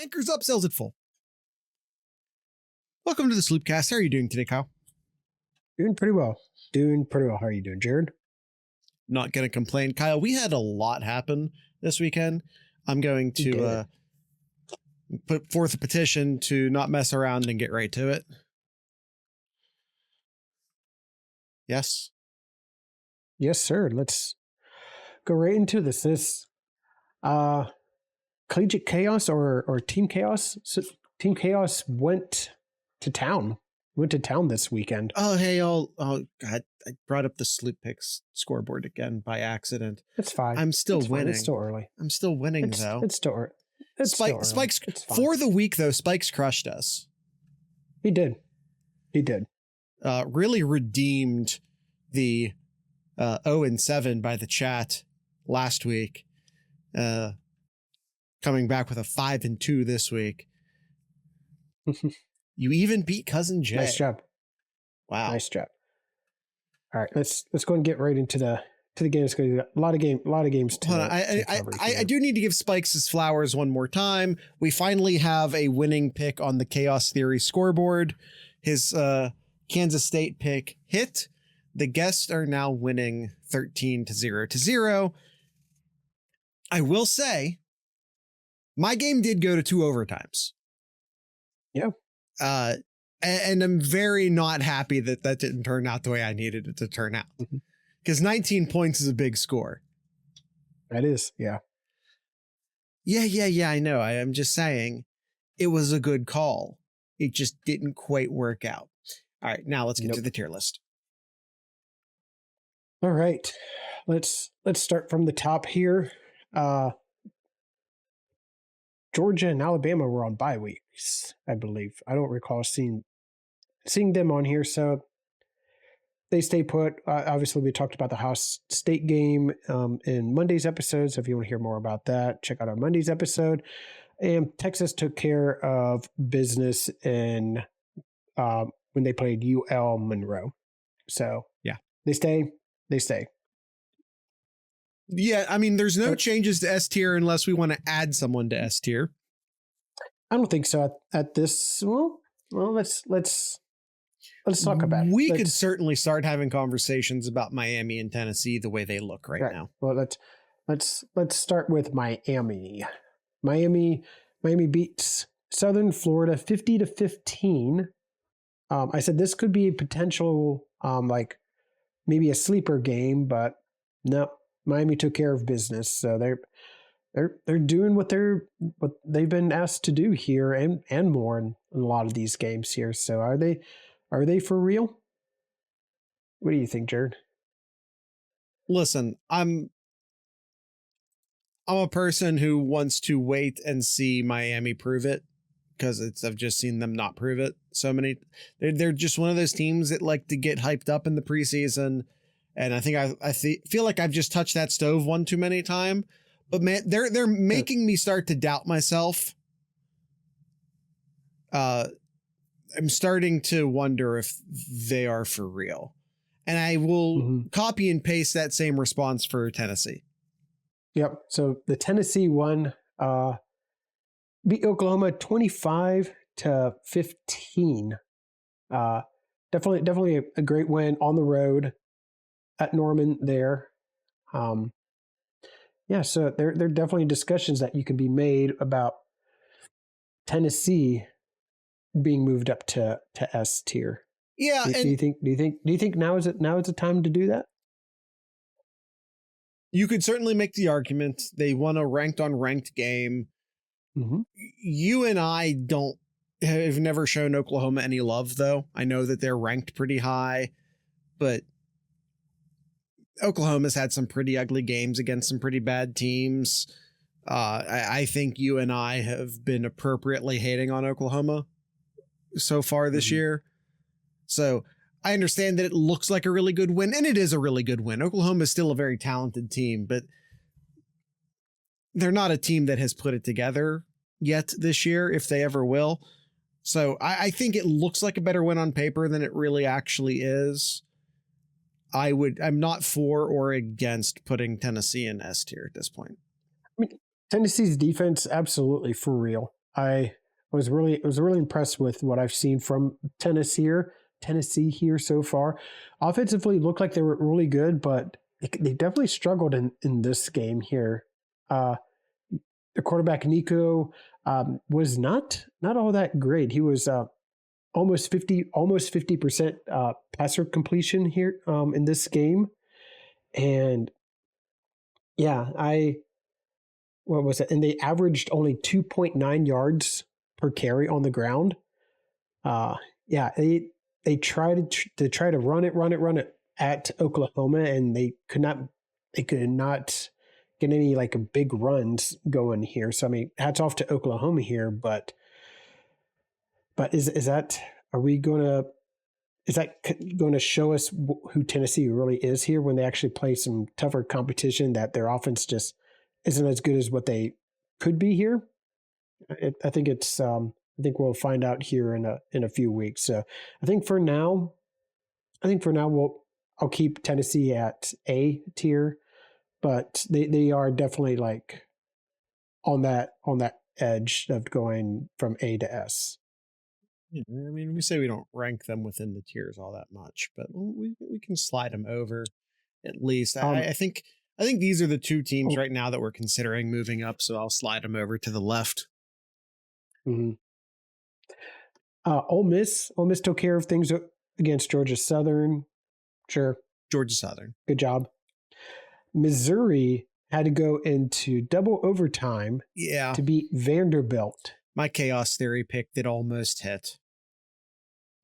Anchors up, sales at full. Welcome to the Sloopcast. How are you doing today, Kyle? Doing pretty well. How are you doing, Jared? Not going to complain. Kyle, we had a lot happen this weekend. I'm going to put forth a petition to not mess around and get right to it. Yes? Yes, sir. Let's go right into this. This Collegiate Chaos or Team Chaos? So Team Chaos went to town this weekend. Oh, hey, oh God, I brought up the Sloop Picks scoreboard again by accident. It's fine. I'm still winning. It's still early. I'm still winning, though. It's still early. Spikes for the week, though. Spikes crushed us. He did. Really redeemed the 0-7 by the chat last week. Coming back with a 5-2 this week. You even beat Cousin Jay. Nice job. Wow. Nice job. All right, let's go and get right into the games. A lot of games. Hold on. I do need to give Spikes his flowers one more time. We finally have a winning pick on the Chaos Theory scoreboard. His Kansas State pick hit. The guests are now winning 13-0. I will say, my game did go to 2 overtimes. Yeah. And I'm very not happy that didn't turn out the way I needed it to turn out. Because 19 points is a big score. That is, yeah. Yeah, I know. I am just saying it was a good call. It just didn't quite work out. All right, now let's get to the tier list. All right. Let's start from the top here. Georgia and Alabama were on bye weeks, I believe. I don't recall seeing them on here, so they stay put. Obviously, we talked about the Ohio State game in Monday's episode, so if you want to hear more about that, check out our Monday's episode. And Texas took care of business in when they played UL Monroe. So, yeah, they stay. Yeah, I mean, there's no changes to S tier unless we want to add someone to S tier. I don't think so at this. Well, let's talk about it. We could certainly start having conversations about Miami and Tennessee the way they look right now. Well, let's start with Miami. Miami beats Southern Florida 50-15. I said this could be a potential like maybe a sleeper game, but no. Miami took care of business, so they're doing what they've been asked to do here and more in a lot of these games here. So are they for real? What do you think, Jared? Listen, I'm a person who wants to wait and see Miami prove it because I've just seen them not prove it so many. They're just one of those teams that like to get hyped up in the preseason. And I think I feel like I've just touched that stove one too many times. But man, they're making me start to doubt myself. I'm starting to wonder if they are for real. And I will copy and paste that same response for Tennessee. Yep. So the Tennessee one beat Oklahoma 25-15. Definitely a great win on the road at Norman there. So there are definitely discussions that you can be made about Tennessee being moved up to S tier. Yeah. Do you think now is the time to do that? You could certainly make the argument they won a ranked on ranked game. Mm-hmm. You and I have never shown Oklahoma any love, though. I know that they're ranked pretty high, but Oklahoma's had some pretty ugly games against some pretty bad teams. I think you and I have been appropriately hating on Oklahoma so far this year. So I understand that it looks like a really good win, and it is a really good win. Oklahoma is still a very talented team, but they're not a team that has put it together yet this year, if they ever will. So I think it looks like a better win on paper than it really actually is. I'm not for or against putting Tennessee in S tier at this point. I mean, Tennessee's defense, absolutely for real. I was really impressed with what I've seen from Tennessee here so far. Offensively, looked like they were really good, but they definitely struggled in this game here. The quarterback Nico was not all that great. He was almost 50% passer completion here in this game, and yeah, what was it? And they averaged only 2.9 yards per carry on the ground. Yeah, they tried to run it at Oklahoma, and they could not get any like big runs going here. So I mean, hats off to Oklahoma here, but is that going to show us who Tennessee really is here when they actually play some tougher competition, that their offense just isn't as good as what they could be here? I think it's I think we'll find out here in a few weeks. So I think for now I'll keep Tennessee at A tier, but they are definitely like on that edge of going from A to S. I mean, we say we don't rank them within the tiers all that much, but we can slide them over at least. I think these are the two teams right now that we're considering moving up, so I'll slide them over to the left. Mm-hmm. Ole Miss took care of things against Georgia Southern. Sure. Georgia Southern. Good job. Missouri had to go into double overtime to beat Vanderbilt. My chaos theory pick did almost hit.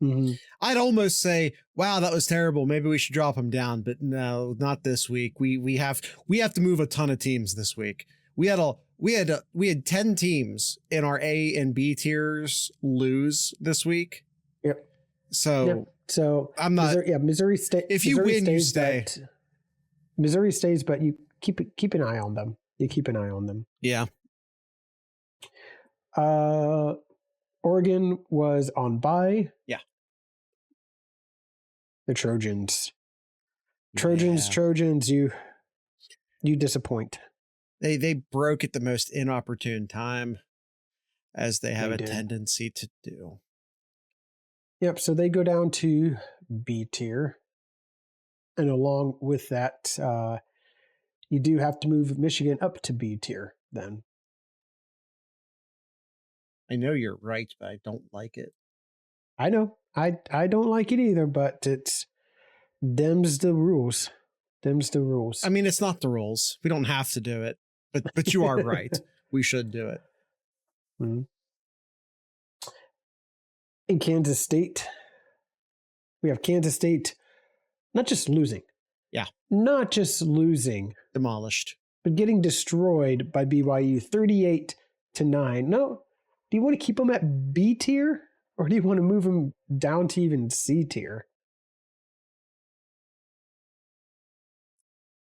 Mm-hmm. I'd almost say, wow, that was terrible. Maybe we should drop them down, but no, not this week. We have to move a ton of teams this week. We had 10 teams in our A and B tiers lose this week. Yep. So I'm not. Missouri State. If you win, you stay. Missouri stays, but you keep an eye on them. Yeah. Oregon was on bye. Yeah. The Trojans, you disappoint. They broke at the most inopportune time, as they have a tendency to do. Yep. So they go down to B tier, and along with that, you do have to move Michigan up to B tier. Then I know you're right, but I don't like it. I know. I don't like it either, but it's them's the rules. I mean, it's not the rules. We don't have to do it, but you are right. We should do it. Mm-hmm. In Kansas State, we have Kansas State not just losing. Yeah. Not just losing. Demolished. But getting destroyed by BYU 38-9. No. Do you want to keep them at B tier? Or do you want to move them down to even C tier?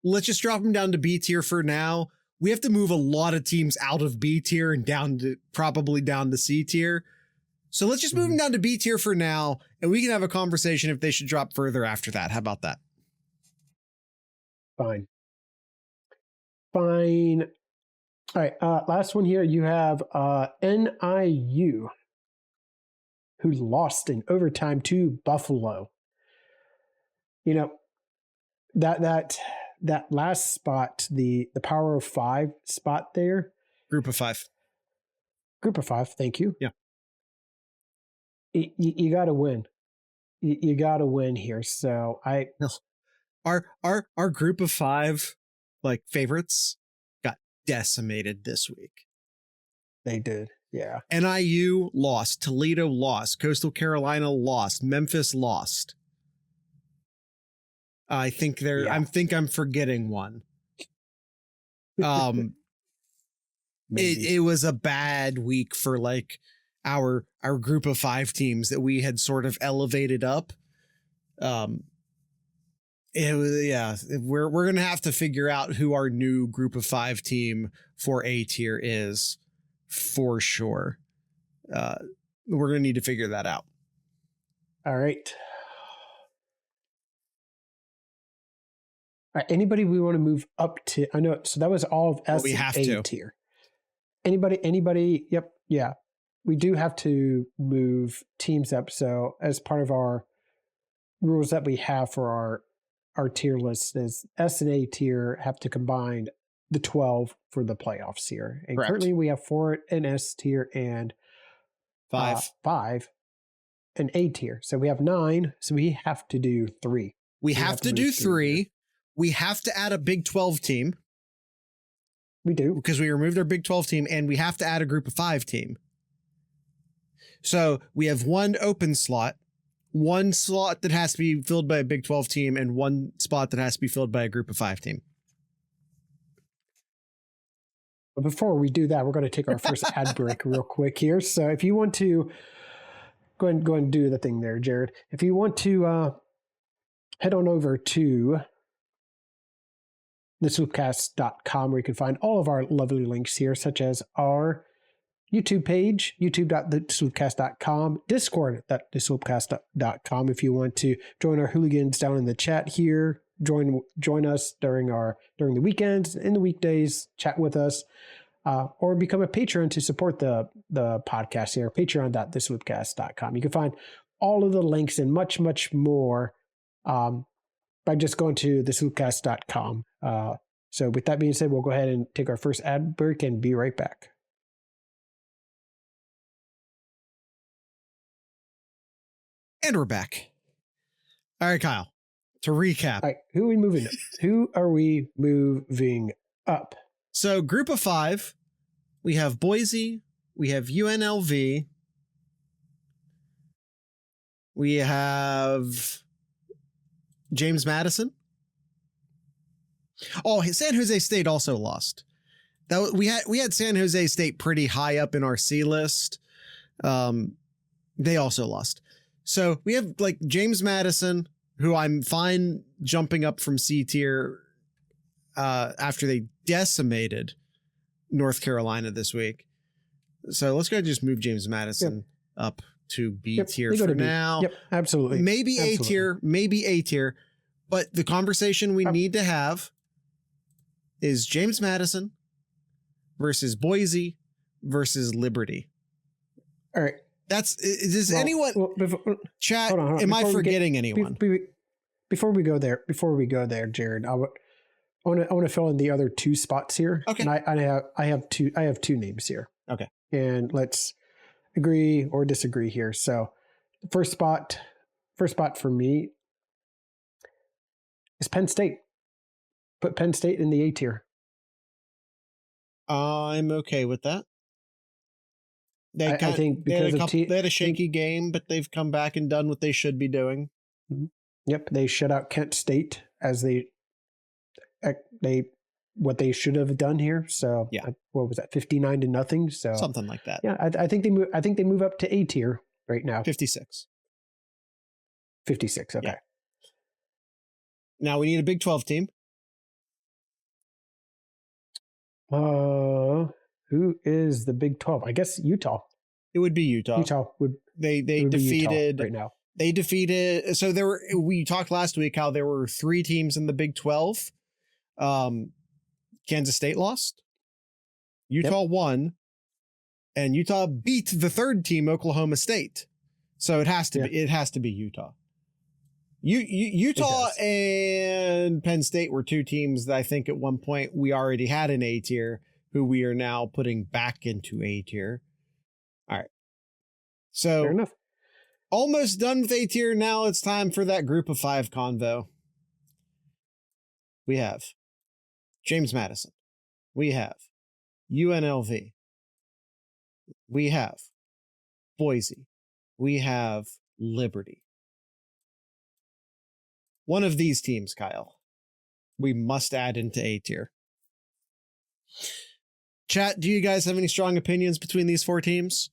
Let's just drop them down to B tier for now. We have to move a lot of teams out of B tier and probably down to C tier. So let's just move them down to B tier for now, and we can have a conversation if they should drop further after that. How about that? Fine. All right, last one here. You have NIU, who lost in overtime to Buffalo. You know, that last spot, the Power of Five spot there. Group of five. Thank you. Yeah. You got to win. You got to win here. So our group of five, like, favorites got decimated this week. They did. Yeah. NIU lost. Toledo lost. Coastal Carolina lost. Memphis lost. I think I'm forgetting one. It was a bad week for like our group of five teams that we had sort of elevated up. It was, we're going to have to figure out who our new group of five team for A tier is for sure. We're going to need to figure that out. All right. All right, anybody we want to move up to? I know. So that was all of S we have A to. tier. Anybody? Yep. Yeah. We do have to move teams up. So as part of our rules that we have for our tier list is S and A tier have to combine the 12 for the playoffs here. And Correct. currently we have 4 in S tier and 5 in A tier. So we have 9. So we have to do 3. We have to do 3. We have to add a Big 12 team. We do. Because we removed our Big 12 team, and we have to add a Group of 5 team. So we have 1 open slot, 1 slot that has to be filled by a Big 12 team, and 1 spot that has to be filled by a Group of 5 team. But before we do that, we're going to take our first ad break real quick here. So if you want to go ahead and do the thing there, Jared. If you want to head on over to theswoopcast.com, where you can find all of our lovely links here, such as our YouTube page, youtube.theswoopcast.com, discord.theswoopcast.com. If you want to join our hooligans down in the chat here, join us during the weekends, in the weekdays, chat with us, or become a patron to support the podcast here, patreon.theswoopcast.com. You can find all of the links and much, much more by just going to theswoopcast.com. So with that being said, we'll go ahead and take our first ad break and be right back. And we're back. All right, Kyle, to recap. All right, who are we moving up? Who are we moving up? So Group of 5, we have Boise, we have UNLV, we have James Madison. Oh, San Jose State also lost. We had San Jose State pretty high up in our C list. They also lost. So we have like James Madison, who I'm fine jumping up from C tier after they decimated North Carolina this week. So let's go ahead and just move James Madison up to B tier for now. Yep, absolutely. Maybe A tier. But the conversation we need to have is James Madison versus Boise versus Liberty. All right. Anyone chat? Hold on. Am I forgetting anyone? Before we go there, Jared, I want to fill in the other 2 spots here. Okay. And I have 2 names here. Okay. And let's agree or disagree here. So the first spot for me is Penn State. Put Penn State in the A tier. I'm okay with that. I think because they had a shaky game, but they've come back and done what they should be doing. Yep, they shut out Kent State as what they should have done here. So yeah, what was that, 59-0? So something like that. Yeah, I think they move up to A tier right now. 56. 56. Okay. Yeah. Now we need a Big 12 team. Who is the Big 12? I guess Utah. It would be Utah. They defeated right now. They defeated. So we talked last week how there were 3 teams in the Big 12. Kansas State lost. Utah won, and Utah beat the 3rd team, Oklahoma State. So it has to be Utah. Utah and Penn State were 2 teams that I think at one point we already had in A tier, who we are now putting back into A tier. All right. So fair enough. Almost done with A tier. Now it's time for that Group of 5 convo. We have James Madison. We have UNLV. We have Boise. We have Liberty. One of these teams, Kyle, we must add into A tier. Chat, do you guys have any strong opinions between these 4 teams?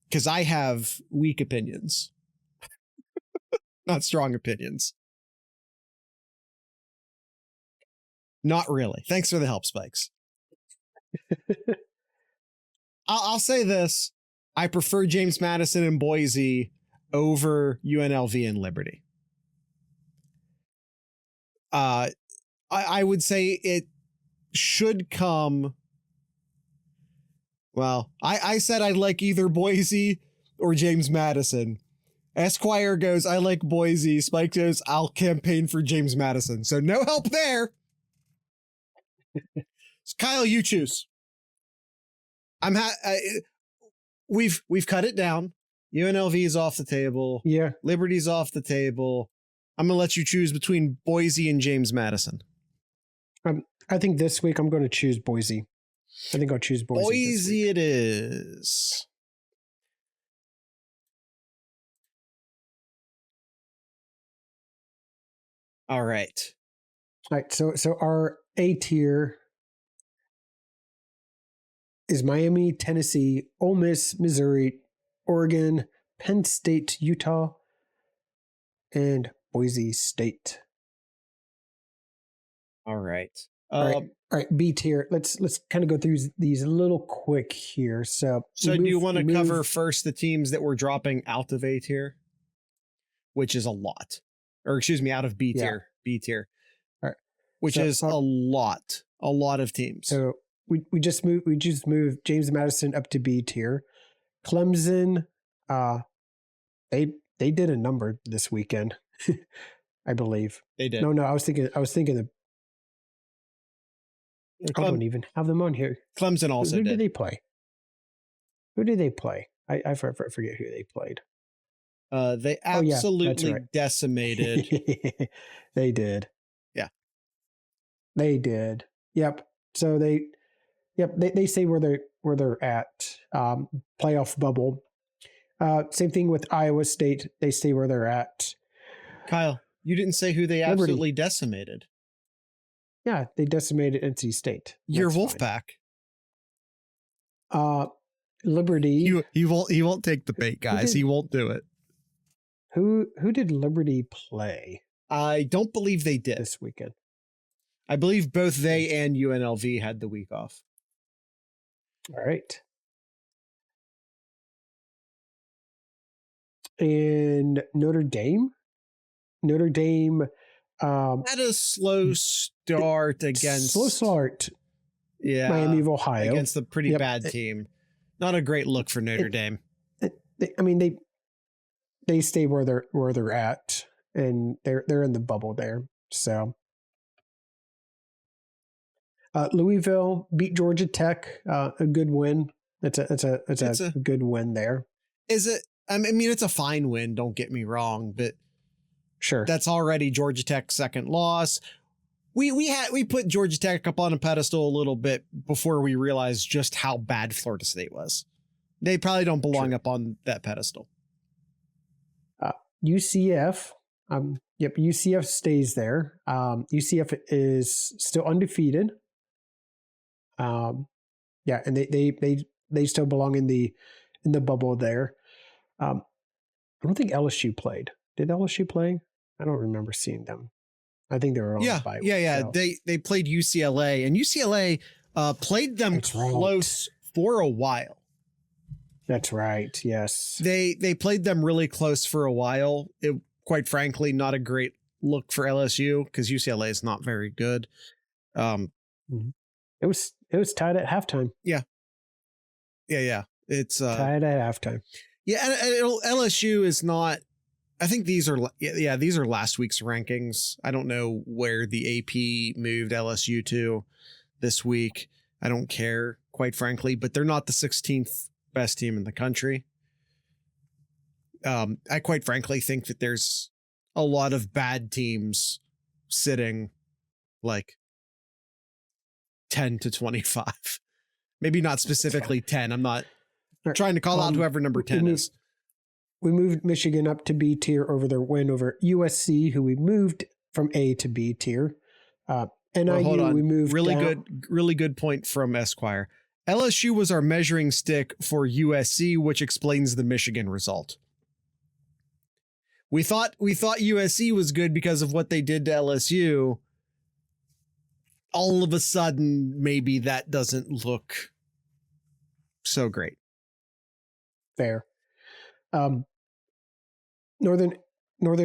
Because I have weak opinions. Not strong opinions. Not really. Thanks for the help, Spikes. I'll say this. I prefer James Madison and Boise over UNLV and Liberty. I would say it should come Well, I said I like either Boise or James Madison. Esquire goes, I like Boise. Spike goes, I'll campaign for James Madison. So no help there. Kyle, you choose. We've cut it down. UNLV is off the table. Yeah. Liberty's off the table. I'm going to let you choose between Boise and James Madison. I think this week I'm going to choose Boise. I think I'll choose Boise. Boise it is. All right. All right. So our A tier is Miami, Tennessee, Ole Miss, Missouri, Oregon, Penn State, Utah, and Boise State. All right. All right, B tier. Let's kind of go through these a little quick here. So do you want to cover first the teams that we're dropping out of A tier, which is a lot, or excuse me, out of B tier, B tier, all right, which is a lot of teams. So we just moved James Madison up to B tier. Clemson, they did a number this weekend, I believe they did. No, I was thinking that. I don't even have them on here. Clemson also did. Who did they play? Who did they play? I forget who they played. They absolutely decimated. They did. Yeah. They did. Yep. So they say where they're at. Playoff bubble. Same thing with Iowa State. They stay where they're at. Kyle, you didn't say who they absolutely decimated. Yeah, they decimated NC State. Your Wolfpack. Liberty. He won't take the bait, guys. He won't do it. Who did Liberty play? I don't believe they did this weekend. I believe both they and UNLV had the week off. All right. And Notre Dame. Had a slow start against Miami of Ohio against a pretty bad team. Not a great look for Notre Dame. They stay where they're at, and they're in the bubble there. So Louisville beat Georgia Tech, a good win. It's a good win there. Is it? I mean, it's a fine win. Don't get me wrong, but. Sure. That's already Georgia Tech's second loss. We put Georgia Tech up on a pedestal a little bit before we realized just how bad Florida State was. They probably don't belong up on that pedestal. UCF. UCF stays there. UCF is still undefeated. And they still belong in the bubble there. I don't think LSU played. Did LSU play? I don't remember seeing them. I think they were on the bye week. So. They played UCLA, and UCLA played them close for a while. That's right. Yes. They played them really close for a while. It, quite frankly, not a great look for LSU because UCLA is not very good. It was tied at halftime. Yeah. It's tied at halftime. Yeah, and LSU is not. I think these are last week's rankings. I don't know where the AP moved LSU to this week. I don't care, quite frankly, but they're not the 16th best team in the country. I quite frankly think that there's a lot of bad teams sitting like 10 to 25. Maybe not specifically 10. I'm not trying to call out whoever number 10 is. We moved Michigan up to B tier over their win over USC, who we moved from A to B tier. NIU, we moved really good point from Esquire. LSU was our measuring stick for USC, which explains the Michigan result. We thought USC was good because of what they did to LSU. All of a sudden, maybe that doesn't look so great. Fair. Northern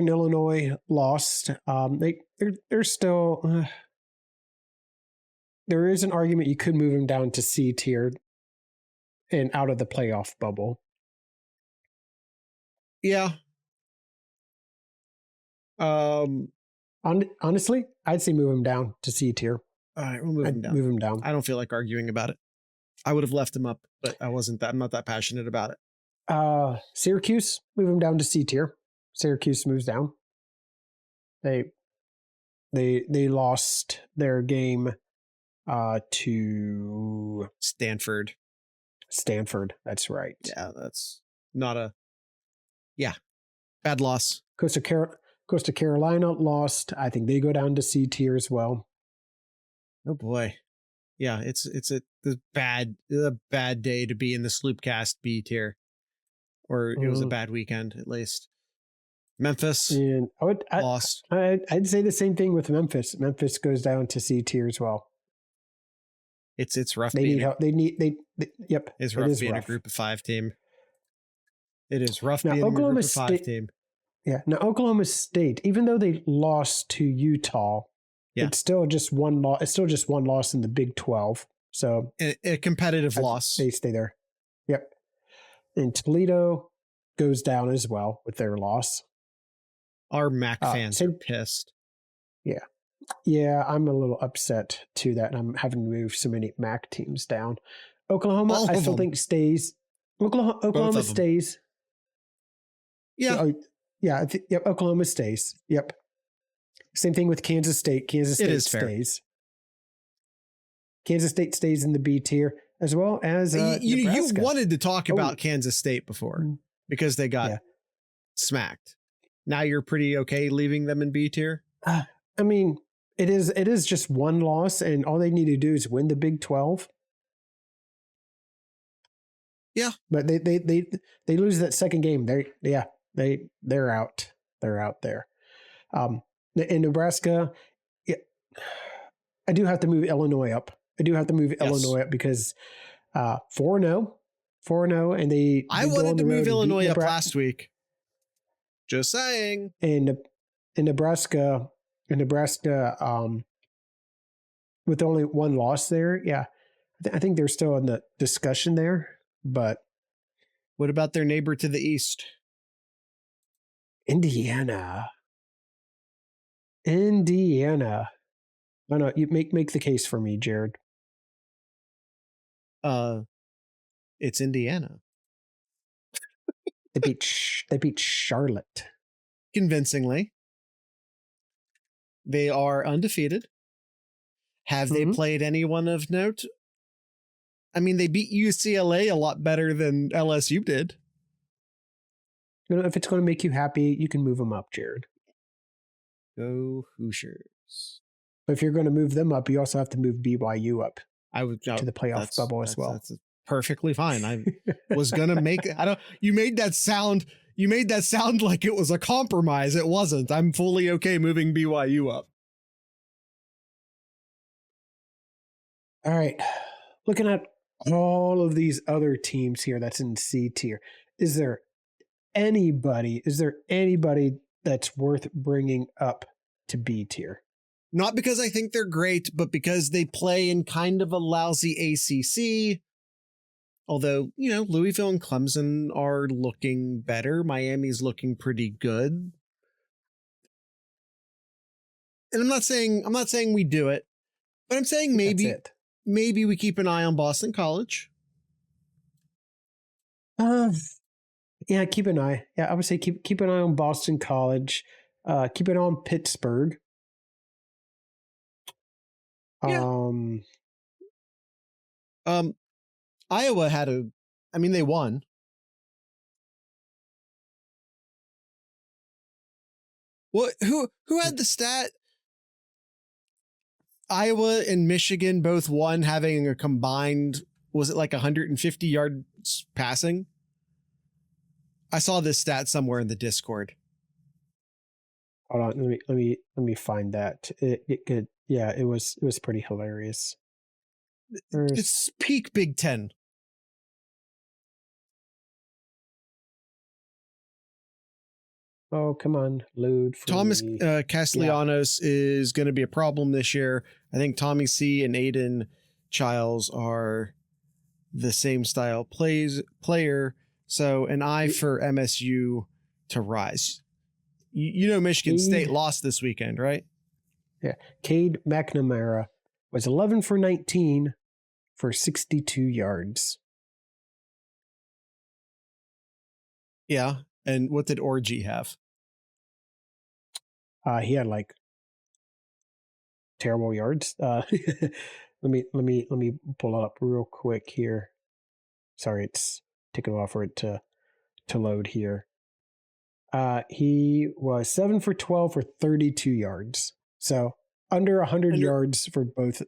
Illinois lost. They're still. There is an argument you could move them down to C tier. and out of the playoff bubble. Yeah. Honestly, I'd say move him down to C tier. All right, we'll move him down. Move him down. I don't feel like arguing about it. I would have left him up, but I'm not that passionate about it. Syracuse, move him down to C tier. Syracuse moves down. They lost their game to Stanford. That's right. Yeah, that's not a bad loss. Coastal Carolina lost. I think they go down to C tier as well. Oh boy. Yeah, it's a bad day to be in the Sloopcast B tier. Or it was a bad weekend at least. Memphis and lost. I'd say the same thing with Memphis. Memphis goes down to C tier as well. It's rough. They need help. Yep. It's rough being a group of 5 team. It is rough being a group of 5 team. Yeah. Now Oklahoma State, even though they lost to Utah, it's still just one loss. It's still just one loss in the Big 12. So a competitive loss. They stay there. Yep. And Toledo goes down as well with their loss. Our MAC fans are pissed. Yeah. Yeah, I'm a little upset to that. I'm having to move so many MAC teams down. Oklahoma, I still think stays. Oklahoma stays. Yeah. Yeah. Oklahoma stays. Yep. Same thing with Kansas State. Kansas State stays. Kansas State stays in the B tier, as well as you wanted to talk about Kansas State before because they got smacked. Now you're pretty okay leaving them in B tier? I mean, it is just one loss, and all they need to do is win the Big 12. Yeah. But they lose that second game. They're out. They're out there. In Nebraska, I do have to move Illinois up. Illinois up because 4-0, and they. I wanted to move Illinois up last week. Just saying. And in Nebraska, with only one loss there, I think they're still in the discussion there. But what about their neighbor to the east? Indiana. Why not? You make the case for me, Jared. It's Indiana. They beat Charlotte convincingly. They are undefeated. Have they played anyone of note? I mean, they beat UCLA a lot better than LSU did. You know, if it's going to make you happy, you can move them up, Jared. Go Hoosiers. But if you're going to move them up, you also have to move BYU up. I would to the playoff bubble as well. That's perfectly fine. I was going to make you made that sound like it was a compromise. It wasn't. I'm fully okay moving BYU up. All right. Looking at all of these other teams here that's in C tier, is there anybody that's worth bringing up to B tier? Not because I think they're great, but because they play in kind of a lousy ACC. Although, Louisville and Clemson are looking better. Miami's looking pretty good. And I'm not saying we do it, but I'm saying maybe we keep an eye on Boston College. Yeah, keep an eye. Yeah, I would say keep an eye on Boston College. Keep an eye on Pittsburgh. Yeah. Iowa they won. What? Who had the stat? Iowa and Michigan both won, having a combined, was it like 150 yards passing? I saw this stat somewhere in the Discord. Hold on, let me find that. It could, yeah, it was pretty hilarious. It's peak Big Ten. Oh, come on, load. Thomas Castellanos is going to be a problem this year. I think Tommy C and Aiden Childs are the same style player. So an eye for MSU to rise. You know, Michigan State lost this weekend, right? Yeah. Cade McNamara was 11 for 19 for 62 yards. Yeah. And what did Orgy have? He had like terrible yards. Let me pull it up real quick here. Sorry, it's taking a while for it to load here. He was 7 for 12 for 32 yards. So under 100 yards for both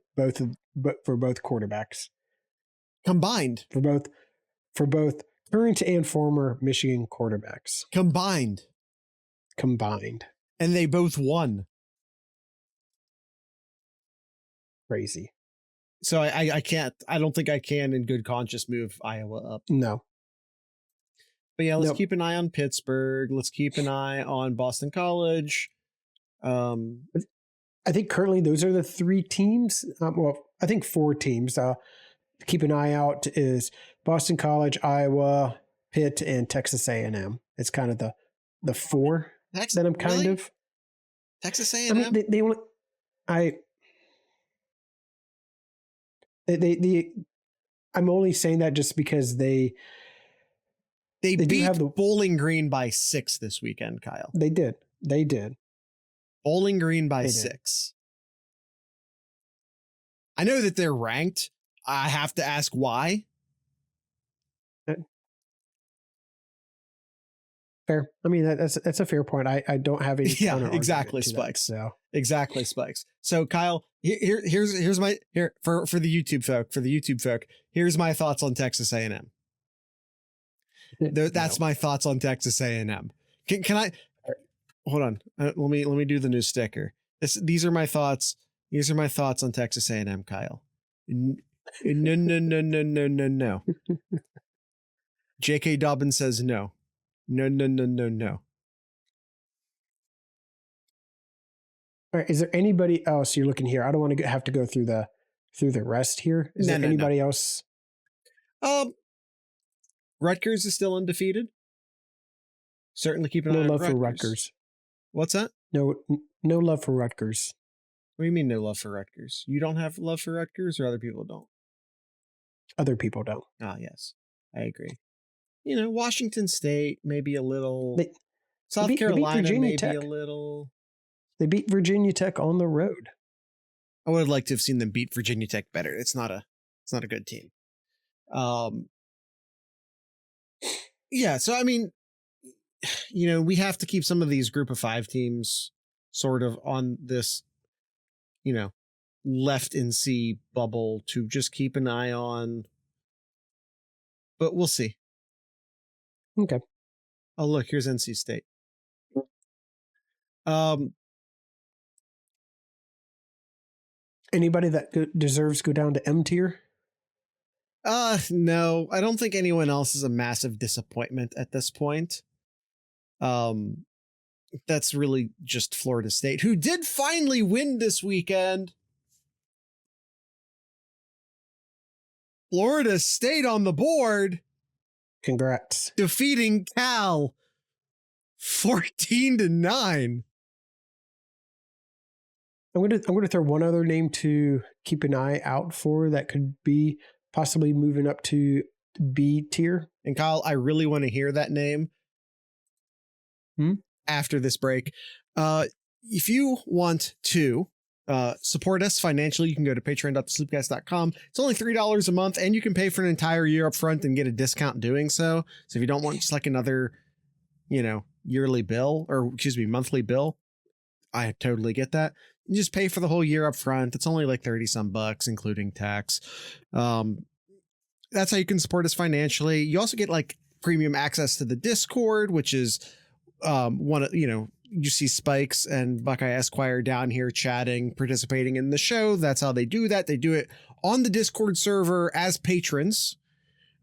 quarterbacks Combined. For both current and former Michigan quarterbacks. Combined. And they both won. Crazy. So I don't think I can in good conscience move Iowa up. No. But yeah, let's keep an eye on Pittsburgh. Let's keep an eye on Boston College. I think currently those are the three teams. I think four teams. Keep an eye out is Boston College, Iowa, Pitt, and Texas A&M. It's kind of the four that I'm kind of. Texas A&M. I mean, they only. I'm only saying that just because they beat Bowling Green by 6 this weekend, Kyle. They did. Bowling Green by 6. I know that they're ranked. I have to ask why. Fair. I mean, that's a fair point. I don't have any. Yeah, exactly, Spikes. So exactly, Spikes. So Kyle, here's my for the YouTube folk. Here's my thoughts on Texas A&M. That's my thoughts on Texas A&M. Can I hold on? Let me do the new sticker. These are my thoughts. These are my thoughts on Texas A&M, Kyle. No. J.K. Dobbins says no. No. All right. Is there anybody else you're looking here? I don't want to have to go through the rest here. Is there anybody else? Rutgers is still undefeated. Certainly keep an eye on Rutgers. For Rutgers. What's that? No love for Rutgers. What do you mean no love for Rutgers? You don't have love for Rutgers, or other people don't? Other people don't. Ah, yes. I agree. You know, Washington State, maybe a little. South Carolina, maybe Tech. A little. They beat Virginia Tech on the road. I would have liked to have seen them beat Virginia Tech better. It's not a good team. Yeah, so I mean, you know, we have to keep some of these group of 5 teams sort of on this, you know, left in C bubble to just keep an eye on. But we'll see. Okay. Oh, look, here's NC State. Anybody that deserves to go down to M tier? No, I don't think anyone else is a massive disappointment at this point. That's really just Florida State, who did finally win this weekend. Florida State on the board. Congrats. Defeating Cal 14-9. I'm gonna throw one other name to keep an eye out for that could be possibly moving up to B tier. And Kyle, I really want to hear that name after this break. If you want to support us financially, you can go to patreon.thesloopcast.com. It's only $3 a month, and you can pay for an entire year up front and get a discount doing so. So if you don't want just like another, you know, monthly bill, I totally get that. You just pay for the whole year up front. It's only like 30 some bucks, including tax. That's how you can support us financially. You also get like premium access to the Discord, which is you see Spikes and Buckeye Esquire down here chatting, participating in the show. That's how they do that. They do it on the Discord server as patrons.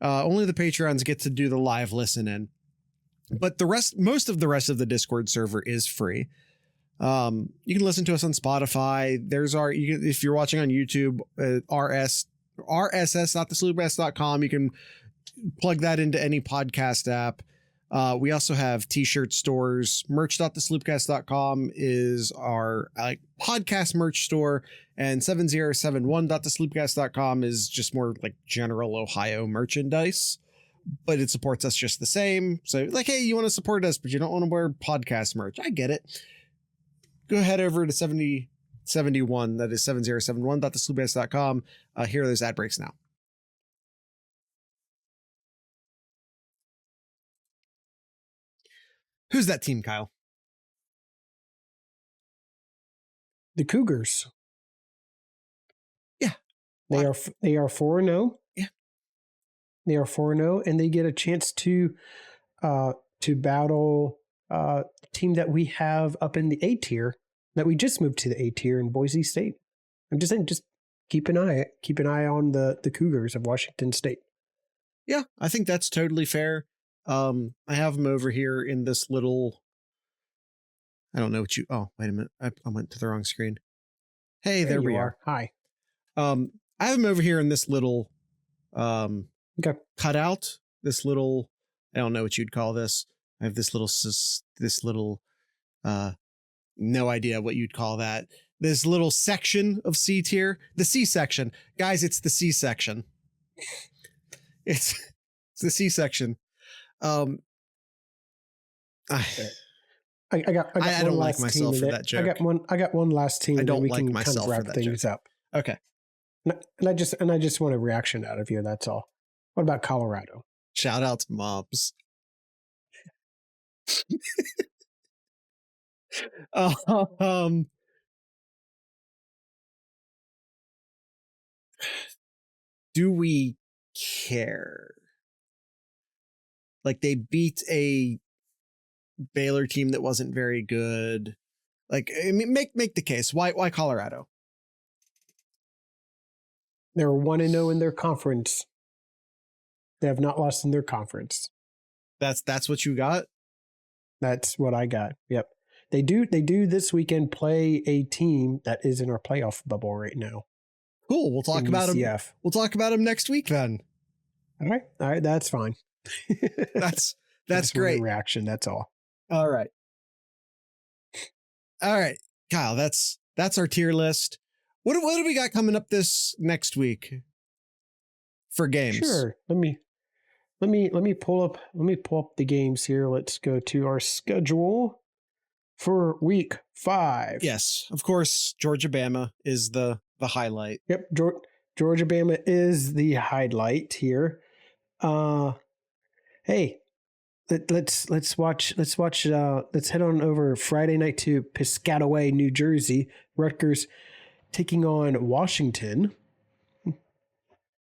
Only the Patreons get to do the live listening, but most of the rest of the Discord server is free. You can listen to us on Spotify. If you're watching on YouTube, rss.thesloopcast.com. You can plug that into any podcast app. We also have t-shirt stores. Merch.thesloopcast.com is our podcast merch store, and 7071.thesloopcast.com is just more like general Ohio merchandise, but it supports us just the same. So like, hey, you want to support us, but you don't want to wear podcast merch. I get it. Go ahead over to 7071. That is 7071.thesloopcast.com. Here are those ad breaks now. Who's that team, Kyle? The Cougars. Yeah. They are 4-0. Yeah. They are 4-0, and they get a chance to battle a team that we have up in the A tier, that we just moved to the A tier in Boise State. I'm just saying, just keep an eye on the Cougars of Washington State. Yeah, I think that's totally fair. I have them over here in this little, I don't know what oh, wait a minute. I went to the wrong screen. Hey, there we are. Hi. I have them over here in this little, cutout, this little, I don't know what you'd call this. I have this little, no idea what you'd call that. This little section of C tier, the C section. Guys, it's the C section. It's the C section. I don't like myself for that joke. I got one last team. I don't like can myself kind of for wrap that things joke. up. Okay. And I just want a reaction out of you. That's all. What about Colorado? Shout out to Mobs. Do we care? Like, they beat a Baylor team that wasn't very good. Like, I mean, make the case. Why Colorado? They're 1-0 in their conference. They have not lost in their conference. That's what you got? That's what I got. Yep. They do this weekend play a team that is in our playoff bubble right now. Cool. We'll talk about them. We'll talk about them next week then. All right. That's fine. That's great reaction. That's all. All right, Kyle. That's our tier list. What do we got coming up this next week for games? Sure. Let me pull up the games here. Let's go to our schedule for week 5. Yes, of course. Georgia-Bama is the highlight. Yep, Georgia-Bama is the highlight here. Hey, let's head on over Friday night to Piscataway, New Jersey. Rutgers taking on Washington.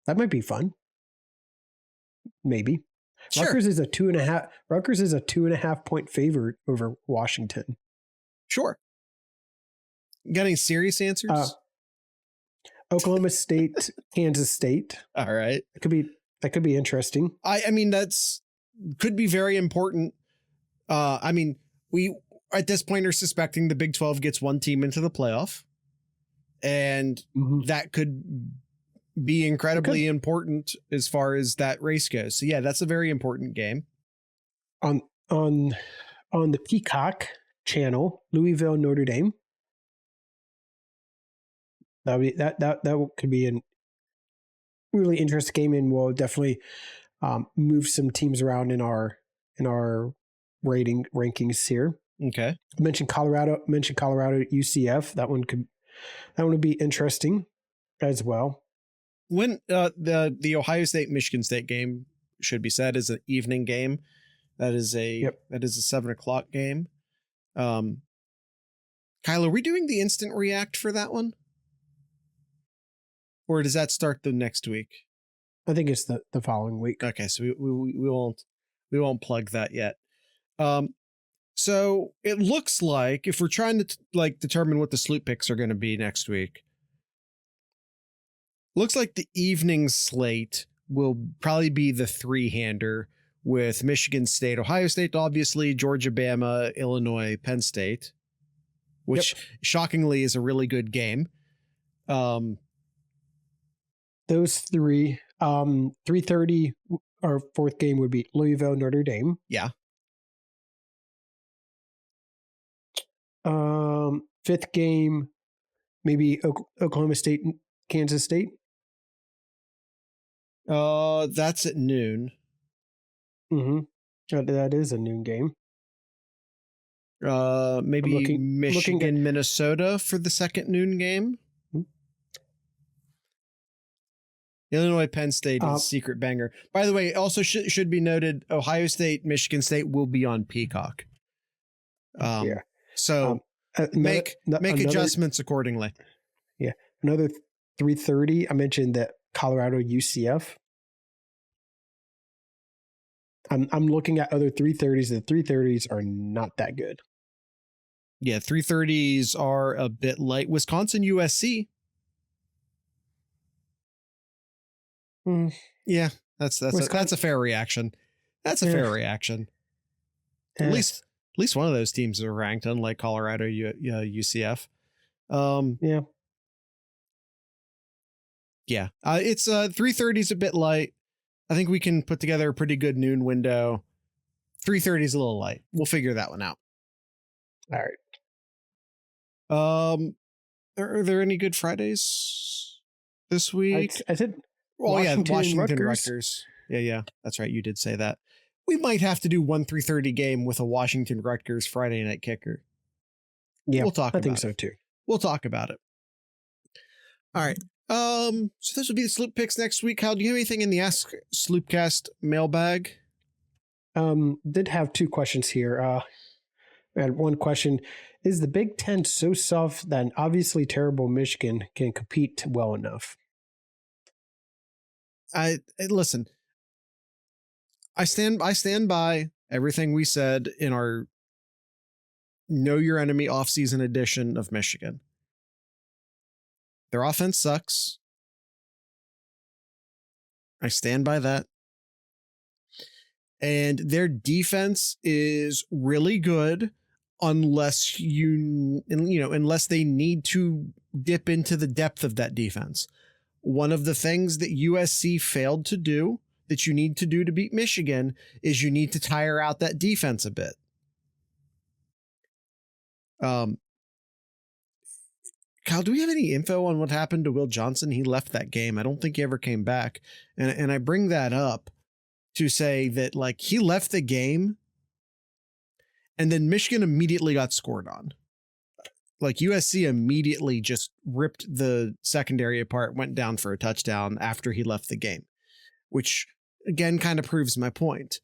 That might be fun. Maybe. Sure. Rutgers is a 2.5 point favorite over Washington. Sure. Got any serious answers? Oklahoma State, Kansas State. All right. That could be interesting. I mean, could be very important. I mean, we at this point are suspecting the Big 12 gets one team into the playoff, and that could be incredibly important as far as that race goes. So yeah, that's a very important game. On the Peacock channel, Louisville, Notre Dame. That could be a really interesting game, and we'll definitely move some teams around in our rankings here. Okay. I mentioned Colorado, UCF. That one would be interesting as well. When the Ohio State Michigan State game, should be said, is an evening game. That is a 7:00 game. Kyle, are we doing the instant react for that one? Or does that start the next week? I think it's the following week. Okay, so we won't plug that yet. So it looks like if we're trying to determine what the sloop picks are going to be next week, looks like the evening slate will probably be the 3-hander with Michigan State, Ohio State, obviously, Georgia, Bama, Illinois, Penn State, which shockingly is a really good game. those three. 3:30, our fourth game would be Louisville, Notre Dame. Yeah. Fifth game, maybe Oklahoma State, Kansas State. That's at noon. Mm-hmm. That is a noon game. Maybe Michigan, Minnesota for the second noon game. Hmm. Illinois, Penn State is a secret banger. By the way, also should be noted, Ohio State, Michigan State will be on Peacock. Yeah. So make adjustments accordingly. Yeah. Another 3:30. I mentioned that Colorado UCF. I'm looking at other 3:30s. The 3:30s are not that good. Yeah, 3:30s are a bit light. Wisconsin USC. Yeah, that's a fair reaction. That's a fair reaction. At least one of those teams are ranked, unlike Colorado UCF. Yeah. It's 3:30 is a bit light. I think we can put together a pretty good noon window. 3:30 is a little light. We'll figure that one out. All right. Are there any good Fridays this week? I said, Washington Rutgers. Yeah, that's right. You did say that. We might have to do 3:30 game with a Washington Rutgers Friday night kicker. Yeah, we'll talk. I think so too. We'll talk about it. All right. So this will be the Sloop picks next week. Kyle, do you have anything in the Ask Sloopcast mailbag? Did have two questions here. I had one question. Is the Big Ten so soft that an obviously terrible Michigan can compete well enough? Listen. I stand by everything we said in our Know Your Enemy offseason edition of Michigan. Their offense sucks. I stand by that. And their defense is really good unless unless they need to dip into the depth of that defense. One of the things that USC failed to do that you need to do to beat Michigan is you need to tire out that defense a bit. Kyle, do we have any info on what happened to Will Johnson? He left that game. I don't think he ever came back. And I bring that up to say that, like, he left the game and then Michigan immediately got scored on. Like, USC immediately just ripped the secondary apart, went down for a touchdown after he left the game, which again kind of proves my point.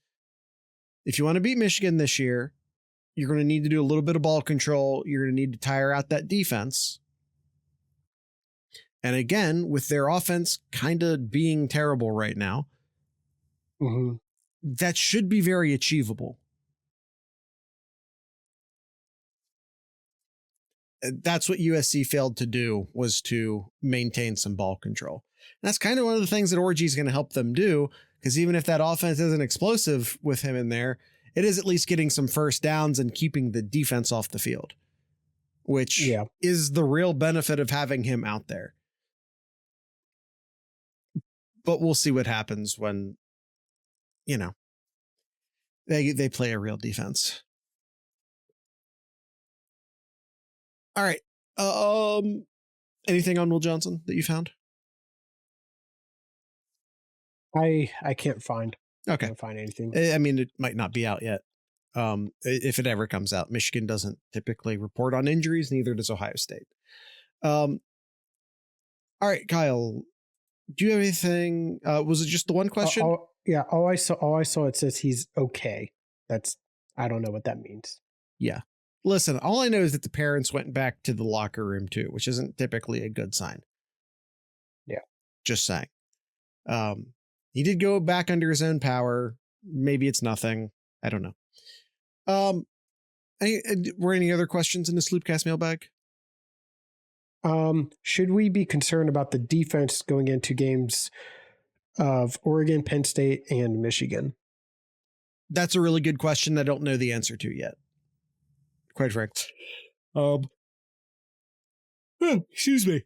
If you want to beat Michigan this year, you're going to need to do a little bit of ball control. You're going to need to tire out that defense. And again, with their offense kind of being terrible right now, that should be very achievable. That's what USC failed to do, was to maintain some ball control. And that's kind of one of the things that Orji is going to help them do, because even if that offense isn't explosive with him in there, it is at least getting some first downs and keeping the defense off the field, which is the real benefit of having him out there. But we'll see what happens when, they play a real defense. All right. Anything on Will Johnson that you found? I can't find. Okay. I can't find anything. I mean, it might not be out yet. If it ever comes out, Michigan doesn't typically report on injuries. Neither does Ohio State. All right, Kyle, do you have anything? Was it just the one question? All I saw, it says he's okay. I don't know what that means. Yeah. Listen, all I know is that the parents went back to the locker room too, which isn't typically a good sign. Yeah. Just saying. He did go back under his own power. Maybe it's nothing. I don't know. Were any other questions in the Sloopcast mailbag? Should we be concerned about the defense going into games of Oregon, Penn State, and Michigan? That's a really good question I don't know the answer to yet, quite frankly. Excuse me.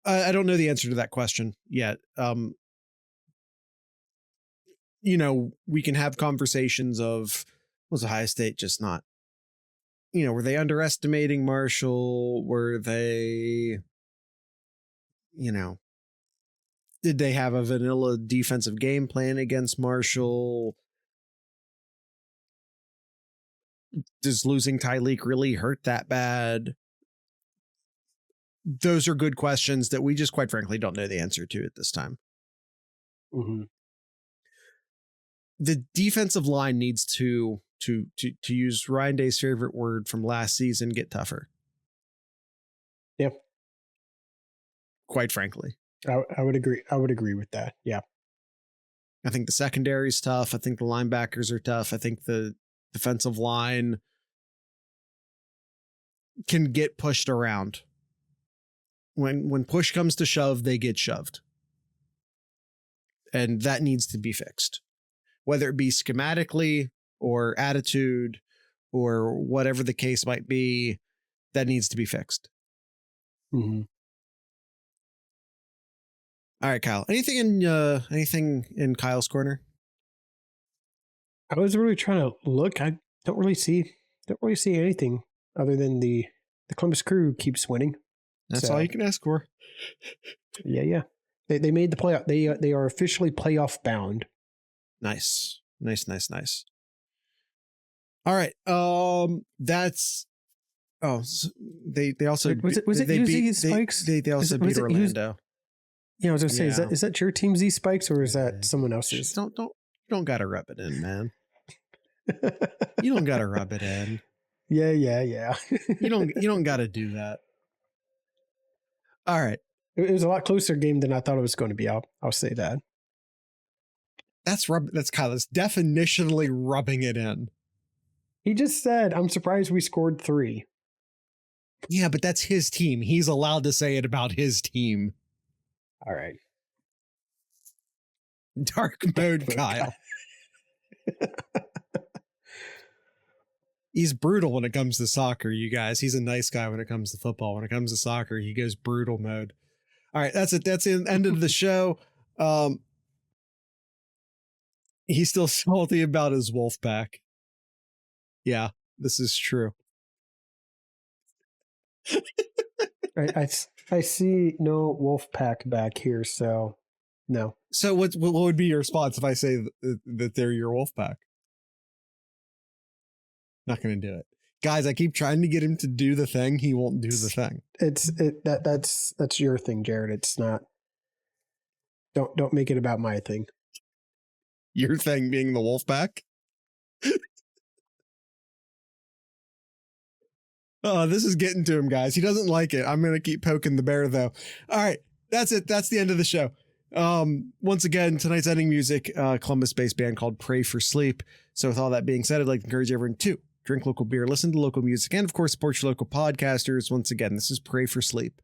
I don't know the answer to that question yet. We can have conversations of, was Ohio State just not, were they underestimating Marshall? Were they, did they have a vanilla defensive game plan against Marshall? Does losing Tyleek really hurt that bad? Those are good questions that we just quite frankly don't know the answer to at this time. Mm-hmm. The defensive line needs to use Ryan Day's favorite word from last season, get tougher. Yep. Quite frankly. I would agree. I would agree with that. Yeah. I think the secondary is tough. I think the linebackers are tough. I think the defensive line can get pushed around. When push comes to shove, they get shoved. And that needs to be fixed. Whether it be schematically or attitude or whatever the case might be, that needs to be fixed. Mm-hmm. All right, Kyle. Anything in Kyle's corner? I was really trying to look. I don't really see anything other than the Columbus Crew keeps winning. That's all you can ask for. Yeah. They made the playoff. They are officially playoff bound. Nice. All right. That's. Oh, they also was it they you, beat Z Spikes? They also beat Orlando. Yeah, I was gonna say, is that your team, Z Spikes, or is that someone else's? Don't you don't gotta rub it in, man. You don't gotta rub it in. Yeah. You don't gotta do that. All right. It was a lot closer game than I thought it was going to be. I'll say that. That's Kyle. That's definitionally rubbing it in. He just said, "I'm surprised we scored 3." Yeah, but that's his team. He's allowed to say it about his team. All right. Dark mode, Kyle. He's brutal when it comes to soccer, you guys. He's a nice guy when it comes to football. When it comes to soccer, he goes brutal mode. All right, that's it. That's the end of the show. He's still salty about his wolf pack. Yeah, this is true. I see no wolf pack back here, so no. So what would be your response if I say that they're your wolf pack? Not going to do it. Guys, I keep trying to get him to do the thing. He won't do the thing. That's your thing, Jared. It's not. Don't make it about my thing. Your thing being the wolf pack? Oh, this is getting to him, guys. He doesn't like it. I'm going to keep poking the bear, though. All right. That's it. That's the end of the show. Once again, tonight's ending music, Columbus-based band called Pray for Sleep. So with all that being said, I'd like to encourage everyone to drink local beer, listen to local music, and of course, support your local podcasters. Once again, this is Pray for Sleep.